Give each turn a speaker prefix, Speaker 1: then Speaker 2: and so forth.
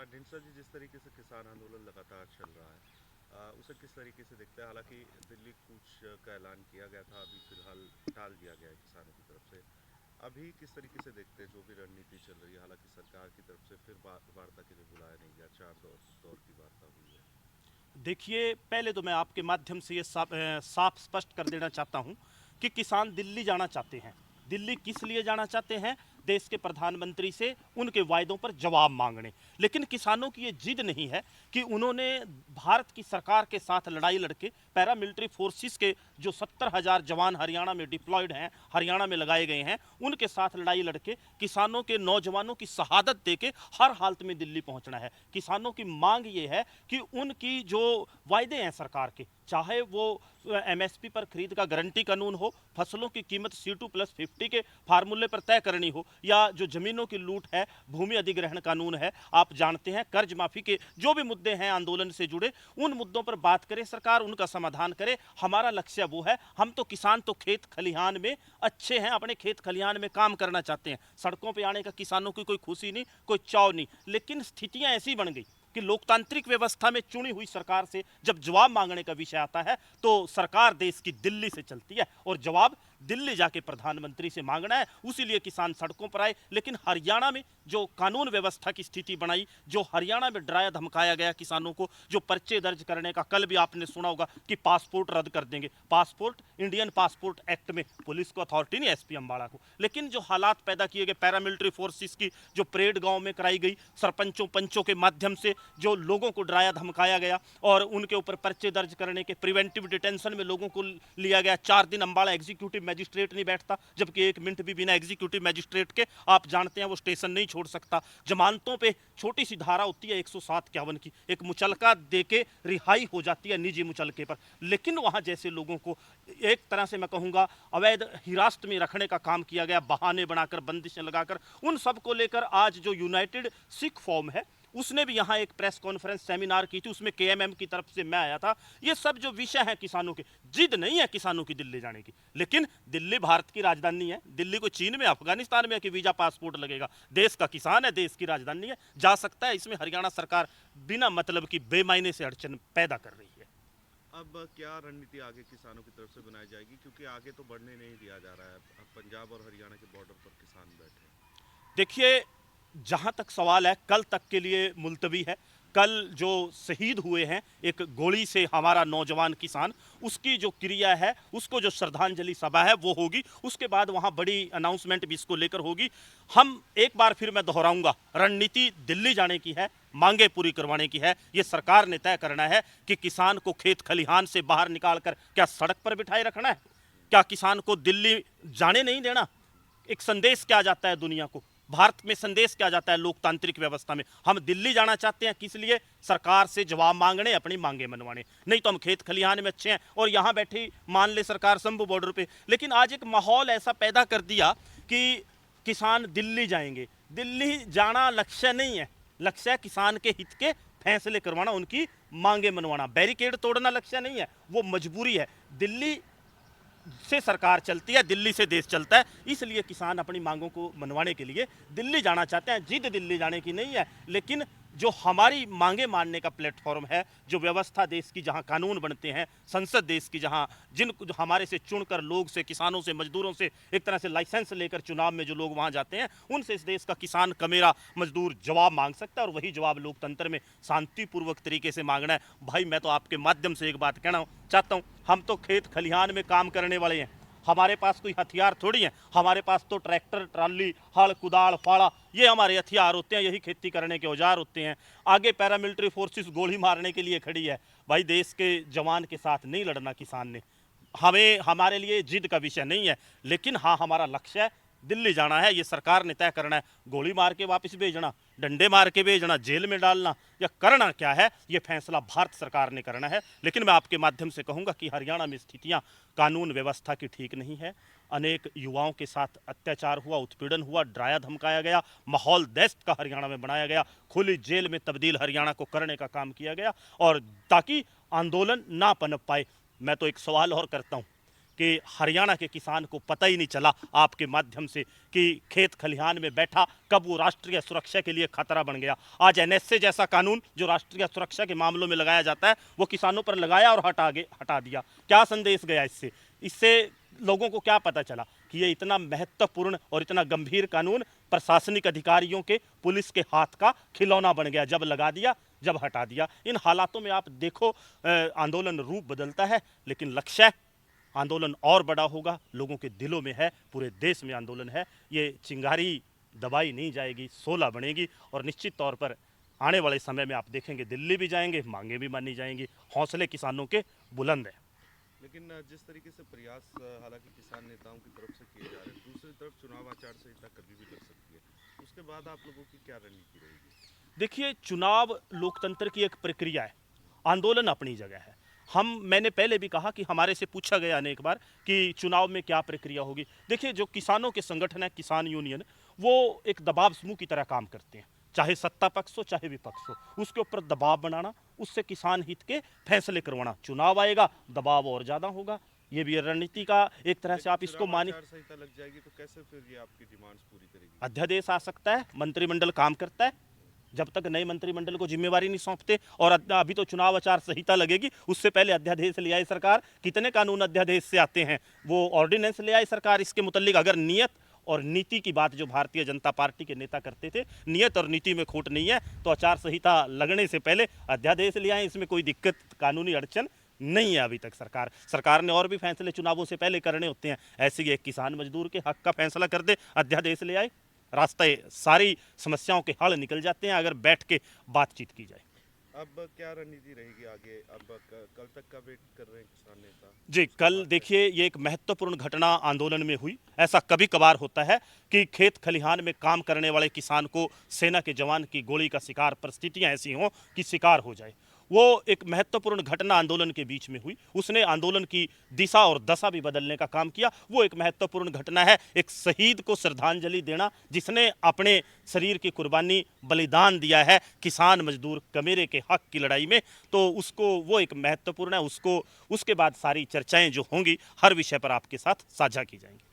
Speaker 1: ढींडसा जी, जिस तरीके से किसान आंदोलन लगातार चल रहा है, उसे किस तरीके से देखते हैं? हालांकि दिल्ली कूच का ऐलान किया गया था, अभी फिलहाल टाल दिया गया है किसानों की तरफ से। अभी किस तरीके से देखते हैं जो भी रणनीति चल रही है? हालांकि सरकार की तरफ से फिर वार्ता के लिए बुलाया नहीं गया, चार दौर की वार्ता हुई है।
Speaker 2: देखिए, पहले तो मैं आपके माध्यम से ये साफ स्पष्ट कर देना चाहता हूं कि किसान दिल्ली जाना चाहते हैं। दिल्ली किस लिए जाना चाहते हैं? देश के प्रधानमंत्री से उनके वायदों पर जवाब मांगने। लेकिन किसानों की ये जिद नहीं है कि उन्होंने भारत की सरकार के साथ लड़ाई लड़के पैरामिलिट्री फोर्सेस के जो 70,000 जवान हरियाणा में डिप्लॉयड हैं, हरियाणा में लगाए गए हैं, उनके साथ लड़ाई लड़के किसानों के नौजवानों की शहादत देके हर हालत में दिल्ली पहुंचना है। किसानों की मांग ये है कि उनकी जो वायदे हैं सरकार के, चाहे वो एमएसपी पर खरीद का गारंटी कानून हो, फसलों की कीमत C2+50 के फार्मूले पर तय करनी हो, या जो जमीनों की लूट है, भूमि अधिग्रहण कानून है, आप जानते हैं, कर्ज माफी के जो भी मुद्दे हैं आंदोलन से जुड़े, उन मुद्दों पर बात करे सरकार, उनका समाधान करे। हमारा लक्ष्य वो है। हम तो किसान तो खेत खलिहान में अच्छे हैं, अपने खेत खलिहान में काम करना चाहते हैं। सड़कों पर आने का किसानों की कोई खुशी नहीं, कोई चाव नहीं। लेकिन स्थितियां ऐसी बन गई कि लोकतांत्रिक व्यवस्था में चुनी हुई सरकार से जब जवाब मांगने का विषय आता है तो सरकार देश की दिल्ली से चलती है और जवाब दिल्ली जाके प्रधानमंत्री से मांगना है। उसीलिए किसान सड़कों पर आए। लेकिन हरियाणा में जो कानून व्यवस्था की स्थिति बनाई, जो हरियाणा में डराया धमकाया गया किसानों को, जो पर्चे दर्ज करने का, कल भी आपने सुना होगा कि पासपोर्ट रद्द कर देंगे। पासपोर्ट, इंडियन पासपोर्ट एक्ट में पुलिस को अथॉरिटी नहीं, एसपी अम्बाड़ा को। लेकिन जो हालात पैदा किए गए, पैरामिलिट्री फोर्सेस की जो परेड गांव में कराई गई, सरपंचों पंचों के माध्यम से जो लोगों को डराया धमकाया गया और उनके ऊपर पर्चे दर्ज करने के, प्रिवेंटिव डिटेंशन में लोगों को लिया गया। 4 दिन अम्बाड़ा एग्जीक्यूटिव मजिस्ट्रेट नहीं बैठता, जबकि 1 मिनट भी बिना एग्जीक्यूटिव मजिस्ट्रेट के, आप जानते हैं, वो स्टेशन नहीं छोड़ सकता। जमानतों पे छोटी सी धारा होती है 107-51 की, एक मुचलका देके रिहाई हो जाती है निजी मुचलके पर। लेकिन वहां जैसे लोगों को एक तरह से मैं कहूंगा अवैध हिरासत में रखने का काम किया गया, बहाने बनाकर, बंदिशें लगाकर। उन सब को लेकर आज जो यूनाइटेड सिख फॉर्म है, उसने भी यहाँ एक प्रेस कॉन्फ्रेंस सेमिनार की थी, उसमें केएमएम की तरफ से मैं आया था। ये सब जो विषय है किसानों के, जिद नहीं है किसानों की दिल्ली जाने की। लेकिन दिल्ली भारत की राजधानी है। दिल्ली को चीन में, अफगानिस्तान में कि वीजा पासपोर्ट लगेगा? देश का किसान है, देश की राजधानी है, जा सकता है। इसमें हरियाणा सरकार बिना मतलब की बेमायने से अड़चन पैदा कर रही है।
Speaker 1: अब क्या रणनीति आगे किसानों की तरफ से बनाई जाएगी? क्योंकि आगे तो बढ़ने नहीं दिया जा रहा है। अब पंजाब और हरियाणा के बॉर्डर पर किसान बैठे हैं।
Speaker 2: देखिए, जहां तक सवाल है, कल तक के लिए मुलतवी है। कल जो शहीद हुए हैं एक गोली से हमारा नौजवान किसान, उसकी जो क्रिया है, उसको जो श्रद्धांजलि सभा है वो होगी। उसके बाद वहां बड़ी अनाउंसमेंट भी इसको लेकर होगी। हम एक बार फिर मैं दोहराऊंगा, रणनीति दिल्ली जाने की है, मांगे पूरी करवाने की है। ये सरकार ने तय करना है कि किसान को खेत खलिहान से बाहर निकालकर क्या सड़क पर बिठाए रखना है? क्या किसान को दिल्ली जाने नहीं देना? एक संदेश क्या जाता है दुनिया को? भारत में संदेश क्या जाता है लोकतांत्रिक व्यवस्था में? हम दिल्ली जाना चाहते हैं, किस लिए? सरकार से जवाब मांगने, अपनी मांगे मनवाने। नहीं तो हम खेत खलिहान में अच्छे हैं और यहां बैठी मान ले सरकार शंभू बॉर्डर पे। लेकिन आज एक माहौल ऐसा पैदा कर दिया कि किसान दिल्ली जाएंगे। दिल्ली जाना लक्ष्य नहीं है। लक्ष्य है किसान के हित के फैसले करवाना, उनकी मांगे मनवाना। बैरिकेड तोड़ना लक्ष्य नहीं है, वो मजबूरी है। दिल्ली से सरकार चलती है, दिल्ली से देश चलता है। इसलिए किसान अपनी मांगों को मनवाने के लिए दिल्ली जाना चाहते हैं। जिद दिल्ली जाने की नहीं है, लेकिन जो हमारी मांगे मानने का प्लेटफॉर्म है, जो व्यवस्था देश की, जहां कानून बनते हैं, संसद देश की, जहां जिन हमारे से चुनकर लोग से, किसानों से, मजदूरों से एक तरह से लाइसेंस लेकर चुनाव में जो लोग वहां जाते हैं, उनसे इस देश का किसान, कमेरा मजदूर जवाब मांग सकता है। और वही जवाब लोकतंत्र में शांतिपूर्वक तरीके से मांगना है। भाई, मैं तो आपके माध्यम से एक बात कहना चाहता हूँ, हम तो खेत खलिहान में काम करने वाले हैं। हमारे पास कोई हथियार थोड़ी है। हमारे पास तो ट्रैक्टर, ट्राली, हल, कुदाल, फाड़ा, ये हमारे हथियार होते हैं, यही खेती करने के औजार होते हैं। आगे पैरामिलिट्री फोर्सेस गोली मारने के लिए खड़ी है। भाई, देश के जवान के साथ नहीं लड़ना किसान ने। हमें, हमारे लिए जिद का विषय नहीं है। लेकिन हाँ, हमारा लक्ष्य है, दिल्ली जाना है। ये सरकार ने तय करना है। गोली मार के वापस भेजना, डंडे मार के भेजना, जेल में डालना, या करना क्या है, ये फैसला भारत सरकार ने करना है। लेकिन मैं आपके माध्यम से कहूंगा कि हरियाणा में स्थितियां कानून व्यवस्था की ठीक नहीं है। अनेक युवाओं के साथ अत्याचार हुआ, उत्पीड़न हुआ, डराया धमकाया गया, माहौल दहशत का हरियाणा में बनाया गया, खुली जेल में तब्दील हरियाणा को करने का काम किया गया, और ताकि आंदोलन ना पनप पाए। मैं तो एक सवाल और करता हूं कि हरियाणा के किसान को पता ही नहीं चला आपके माध्यम से कि खेत खलिहान में बैठा कब वो राष्ट्रीय सुरक्षा के लिए खतरा बन गया। आज एनएसए जैसा कानून जो राष्ट्रीय सुरक्षा के मामलों में लगाया जाता है वो किसानों पर लगाया और हटा दिया। क्या संदेश गया इससे? इससे लोगों को क्या पता चला कि ये इतना महत्वपूर्ण और इतना गंभीर कानून प्रशासनिक अधिकारियों के, पुलिस के हाथ का खिलौना बन गया, जब लगा दिया जब हटा दिया। इन हालातों में आप देखो आंदोलन रूप बदलता है, लेकिन लक्ष्य आंदोलन और बड़ा होगा, लोगों के दिलों में है, पूरे देश में आंदोलन है। ये चिंगारी दबाई नहीं जाएगी, शोला बनेगी और निश्चित तौर पर आने वाले समय में आप देखेंगे दिल्ली भी जाएंगे, मांगे भी मानी जाएंगी। हौसले किसानों के बुलंद हैं।
Speaker 1: लेकिन जिस तरीके से प्रयास हालांकि किसान नेताओं की तरफ से किए जा रहे हैं, दूसरी तरफ चुनाव आचार संहिता कभी भी लग सकती है, उसके बाद आप लोगों की क्या रणनीति रहेगी?
Speaker 2: देखिए, चुनाव लोकतंत्र की एक प्रक्रिया है, आंदोलन अपनी जगह है। मैंने पहले भी कहा कि हमारे से पूछा गया अनेक बार कि चुनाव में क्या प्रक्रिया होगी। देखिए, जो किसानों के संगठन है, किसान यूनियन, वो एक दबाव समूह की तरह काम करते हैं, चाहे सत्ता पक्ष हो चाहे विपक्ष हो, उसके ऊपर दबाव बनाना, उससे किसान हित के फैसले करवाना। चुनाव आएगा, दबाव और ज्यादा होगा। ये भी रणनीति का एक तरह से आप इसको मानिए।
Speaker 1: आचार संहिता लग जाएगी तो कैसे फिर ये आपकी डिमांड्स पूरी करेगी?
Speaker 2: अध्यादेश आ सकता है, मंत्रिमंडल काम करता है, जब तक नए मंत्रिमंडल को जिम्मेवारी नहीं सौंपते। और अभी तो चुनाव आचार संहिता लगेगी, उससे पहले अध्यादेश ले आए सरकार। कितने कानून अध्यादेश से आते हैं, वो ऑर्डिनेंस ले आए सरकार इसके मुतल्लिक। अगर नियत और नीति की बात जो भारतीय जनता पार्टी के नेता करते थे, नियत और नीति में खोट नहीं है, तो आचार संहिता लगने से पहले अध्यादेश ले आए, इसमें कोई दिक्कत, कानूनी अड़चन नहीं है। अभी तक सरकार ने और भी फैसले चुनावों से पहले करने होते हैं, ऐसे ही एक किसान मजदूर के हक का फैसला कर दे, अध्यादेश ले आए, रास्ते सारी समस्याओं के हल निकल जाते हैं अगर बैठ के बातचीत की जाए।
Speaker 1: अब क्या रणनीति रहेगी आगे? अब कल तक का वेट कर रहे हैं किसान नेता
Speaker 2: जी। कल देखिए, ये एक महत्वपूर्ण घटना आंदोलन में हुई। ऐसा कभी कभार होता है कि खेत खलिहान में काम करने वाले किसान को सेना के जवान की गोली का शिकार, परिस्थितियां ऐसी हों कि शिकार हो जाए। वो एक महत्वपूर्ण घटना आंदोलन के बीच में हुई, उसने आंदोलन की दिशा और दशा भी बदलने का काम किया। वो एक महत्वपूर्ण घटना है, एक शहीद को श्रद्धांजलि देना जिसने अपने शरीर की कुर्बानी, बलिदान दिया है किसान मजदूर कमेरे के हक की लड़ाई में। तो उसको, वो एक महत्वपूर्ण है, उसको, उसके बाद सारी चर्चाएं जो होंगी हर विषय पर आपके साथ साझा की जाएंगी।